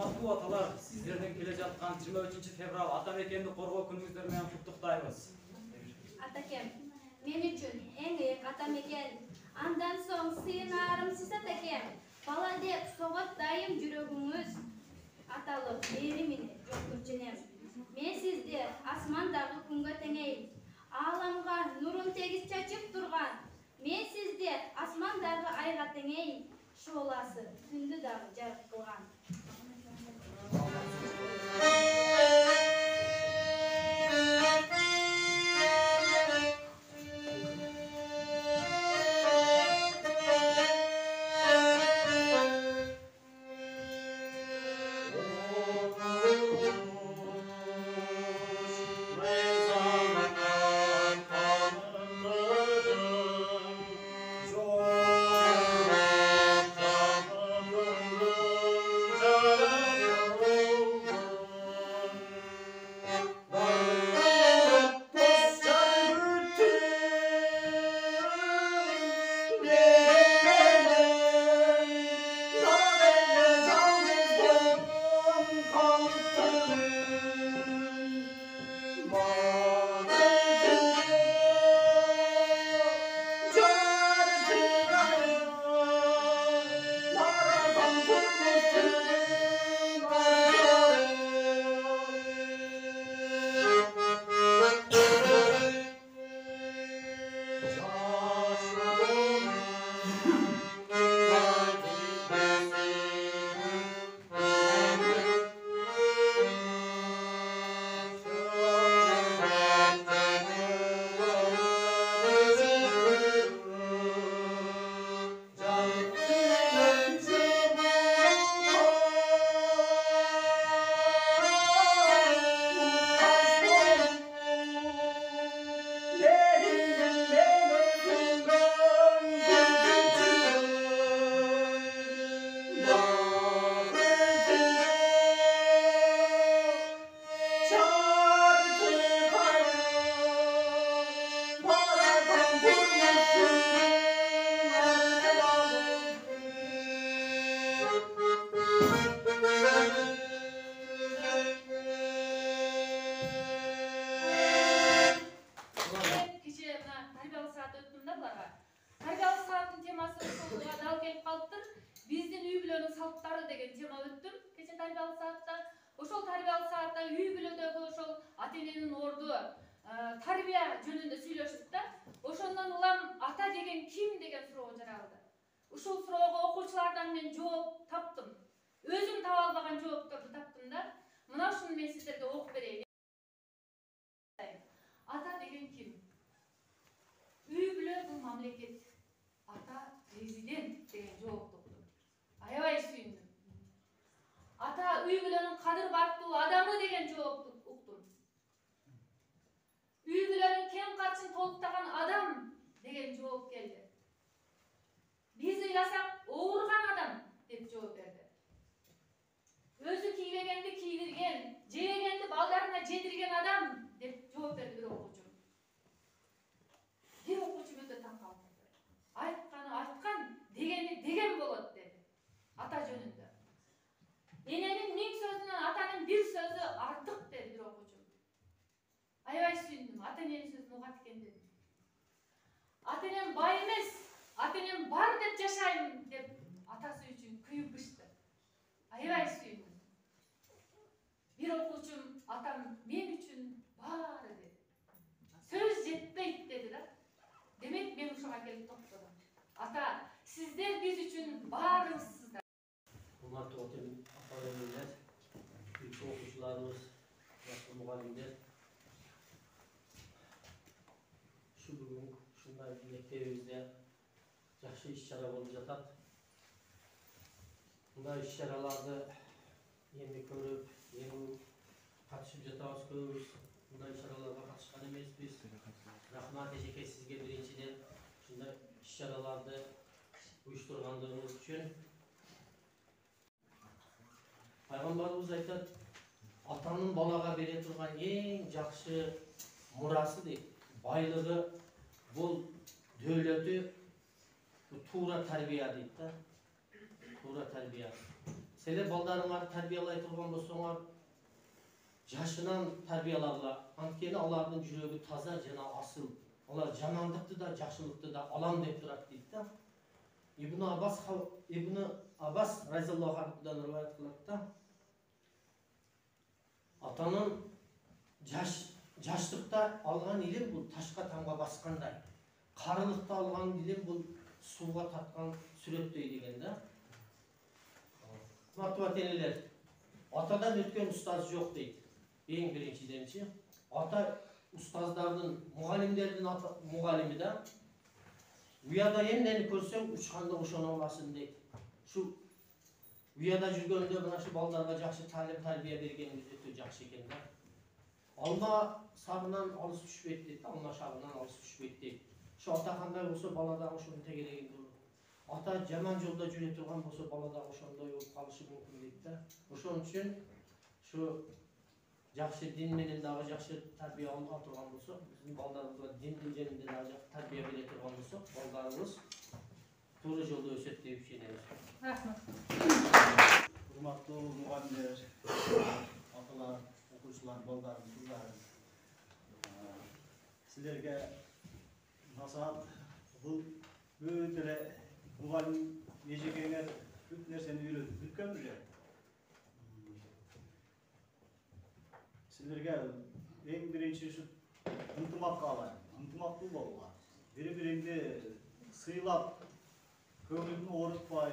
Урматтуу аталар, сиздерден келе жаткан 23 февраль ата мекенди коргоо күнүңүздөр менен куттуктайбыз. Атакем, мен үчүн эң ыйык ата мекен. Андан соң сыйынарым сиз атакем. Бала деп согот дайым жүрөгүңүз. Аталык мээримин жок күчүнем. Мен сизди асмандагы күнгө теңейм. Ааламга нурун тегиз чачып турган. Мен сизди асмандагы айга теңейм. Шооласы түндү дагы жарык кылган. Ошол тарбиялык саатта үй бүлөдөгү ошол ата-эненин орду тарбия жөнүндө сүйлөшүп да, ошондон улам ата деген ким деген суроо жаралды. Ушул суроого окуучулардан мен жооп таптым. Өзүм таба албаган жоопторду таптым да. Мына ушуну мен сиздерге окуп берейин. Ата деген ким? Үй бүлө бул мамлекет. Ата президент деген жоопту уктум. Аябай сүйүндүм. Ата үй бүлөнүн кадыр бактуу адамы деген жоопту уктум. Үй бүлөнүн кем качын толуктаган адам деген жооп келди. Биз ыйласак ооруган адам деп жооп берди. Өзү кийбегенди кийдирген, жебегенди балдарына жедирген адам деп жооп берди бир окуучу. Бир окуучу өтө таң калды. Айтканы айткан, дегени деген болот деди. Ата жөнүндө. Эненин 1000 сөзүнөн атанын бир сөзү артык деди бир окуучу. Аябай сүйүндүм. Ата-эненин сөзүн угат экен дедим. Ата-энем бай эмес, ата-энем бар деп жашайм деп атасы үчүн күйүп бышты. Аябай сүйүндүм. Бир окуучум атам мен үчүн баары деди. Сөз жетпейт деди да. Демек мен ушуга келип токтодум. Ата, сиздер биз үчүн баарыбызсыздар. Урматтуу ата-энелер, сүйүктүү окуучуларыбыз, жакшы мугалимдер. Şu бүгүн ушундай мектебибизде жакшы иш-чара болуп жатат. Мындай иш-чараларды эми көрүп, эми катышып жатабыз көбүбүз. Мындай иш-чараларга катышкан эмеспиз. Рахмат эжеке сизге биринчиден ушундай иш-чараларды уюштургандыгыңыз үчүн. Пайгамбарыбыз айтат, атанын балага бере турган эң жакшы мурасы дейт. Байлыгы бул дөлөтү туура тарбия дейт да. Туура тарбия. Силер балдарыңар тарбиялай турган болсоңар, жашынан тарбияларла. Анткени алардын жүрөгү таза жана асыл. Алар жамандыкты да, жакшылыкты да алам деп турат дейт да. Ибн Аббас разияллаху анхудан риваят кылат да. Атанын жаштыкта алган илим бул ташка тамга баскандай. Карылыкта алган илим бул сууга таткан сүрөттөй деген да. Матуат энелер, атадан өткен ұстаз жоқ дейді. Ең біріншіденші, ата ұстаздардың, мұғалімдердің мұғалімі да, ұяда емдені көрсең, ұшқанды ұшана оласын дейді. Шу ұяда жүргенде мына шу балдарға жақсы талим тарбия бергеніңіз өте жақсы екен да. Алма сабынан алыс түшпейді дейді, алма шабынан алыс түшпейді дейді. Шу ата қандай болса баладағы шunu тегелеген болу. Ата жаман жолда жүре турган болсо балада ошондой болуп калышы мүмкүн дейт да. Ошон үчүн ушу жакшы дин менен дагы жакшы тарбия алга турган болсок, биздин балдарыбызга диндин жөнүндө дагы тарбия бере турган болсок, балдарыбыз туура жолдо өсөт деп ишенебиз. Рахмат. Урматтуу мугалимдер, аталар, окуучулар, балдар, кыздар. Силерге насаат бул өтө эле muğalim yiyeceğine bütün nerseni öğretip bütkendir. Sizlerge en birinci şu ıntımak kalan, ıntımaklı bollar. Biri-birinde sıylap, kömürünü orutpay,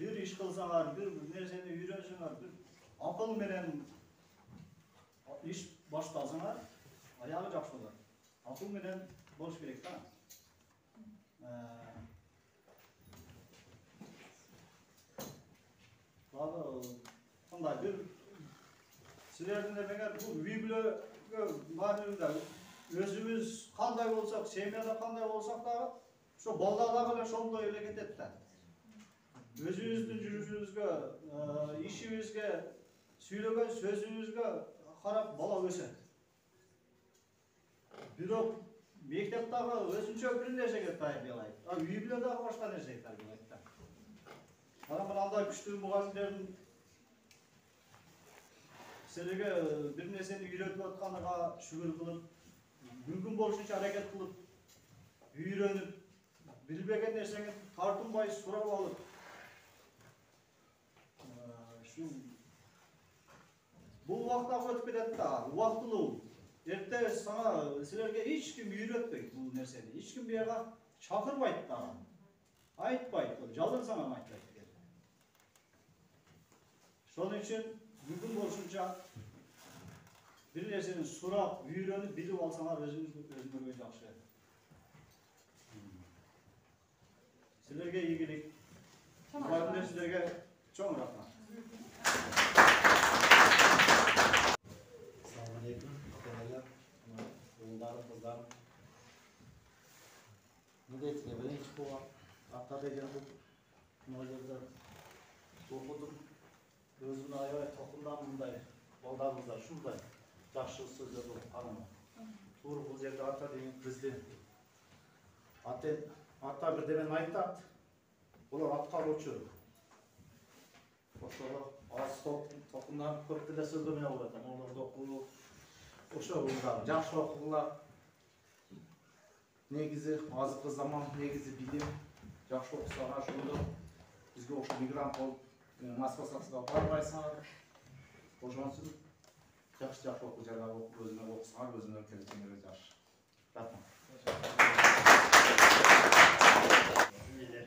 bir iş kılsalar, bir nerseni öğrenseler, bir akıl menen iş başlasalar, ayağı jakşı olur. Akıl menen boluş gerek da. Qanday bir sizlerden de meğer bu Bibliya manevinde özümüz qanday bolsak, semiyada qanday bolsak da şu baldalarga şonday hareket etdi. Özümüzdün жүрүшүбүзгө, ишибизге, сүйлөгөн сөзүбүзгө карап бала өсөт. Бирок мектептағы өзінше бір нәрсеге тарбиялайды. Библиядағы башқа нәрсеге тарбиялайды. Ана мынандай күшті мұғалімдердің сіздерге бір нәрсені үйретіп отқанына шүгір қылып, мүмкін болушынша әрекет қылып, үйреніп, білбеген нәрсені тартынбай сұрап алып, бұл уақытта өтіп кетеді да, уақытылы. Ertə sana sizlərə heç kim öyrətməyib bu nərsəni. Heç kim bir yerə çağırmayıb da. Aytmayıb, jalın sana aytmayıb. Şunun üçün mümkün bolsunca bir nərsəni sorab, öyrənib, bilib alsalar özünüzə yaxşı. Sizlərə iyilik. Müəllimlər sizlərə çox rəhmət. Kızlarım, müdetine birinci puan, hatta degen bu nollarda okudum. Özümün ayağı tokundan bunday, baldarımızda şurada жақсы sözler olup anıma. Tuğru bu yerde hatta degen prezident. Hatta bir demen aytat, olar atkar uçur. Oşolar az tokundan körükte de sözlemeye uğradım. Onlar da okulu, oşo bundan, жақсы okular. Negizi azıqlı zaman, negizi bilim, жақсы оқысаға şunu bizge oşu migrant olup Moskva saksıga barmaysan, oşuan sürüp жақсы оқу жайлар оқып, өзüne оқысаға, өзüne келeceğine жақсы. Rahmat. Neler?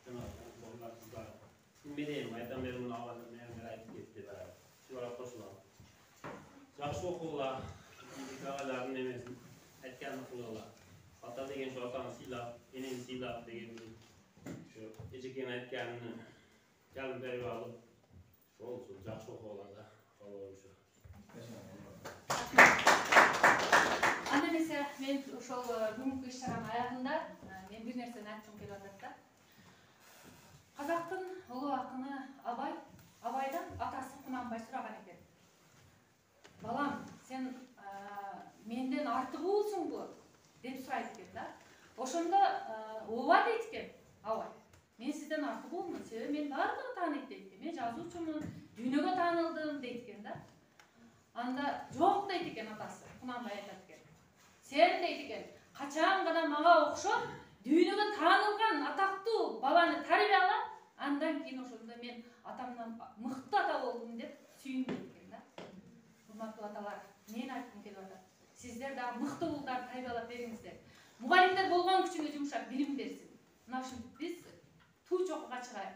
Onlar kızlar. Bileyim, aydan beri bunu ağladım, ben ayıp gitti beraber. Şuraya koşulalım. Жақсы оқуға, ағалардың емесін, әйткен оқуға. Ата деген şu atаны сыйлап, енені сыйлап деген şu ежекең aytkanını жалын беріп алып, сол жақсы оқу алғанда қалауым şu. Анда эмесе мен ошол бүгүнкү иш-чаранын аягында мен бир нерсени айткым келип атат да. Казактын улуу акыны Абайдан атасы Кунанбай сураган экен. Балам, sen menden артыгуусуңбу деп сурайт экен да. Ошондо ооба дейт экен Абай. Мен сізден артық болмын, себебі мен барлығы таниды дейді. Мен жазуучумун, дүйнөгө таанылдым дейт экен да. Анда жок дейт экен атасы. Кунанбай айтат экен. Сен дейт экен, качан гана мага окшоп, дүйнөгө таанылган атактуу баланы тарбия алам, андан кийин ошондо мен атамдан мыкты ата болдум деп сүйүн дейт экен да. Урматтуу аталар, мен айткым келип атат. Сиздер дагы мыкты уулдар тарбиялап бериңиздер. Мугалимдер болгон күчүңө жумшап билим берсин. Мына ушинтип биз туу чокуга чыгайык.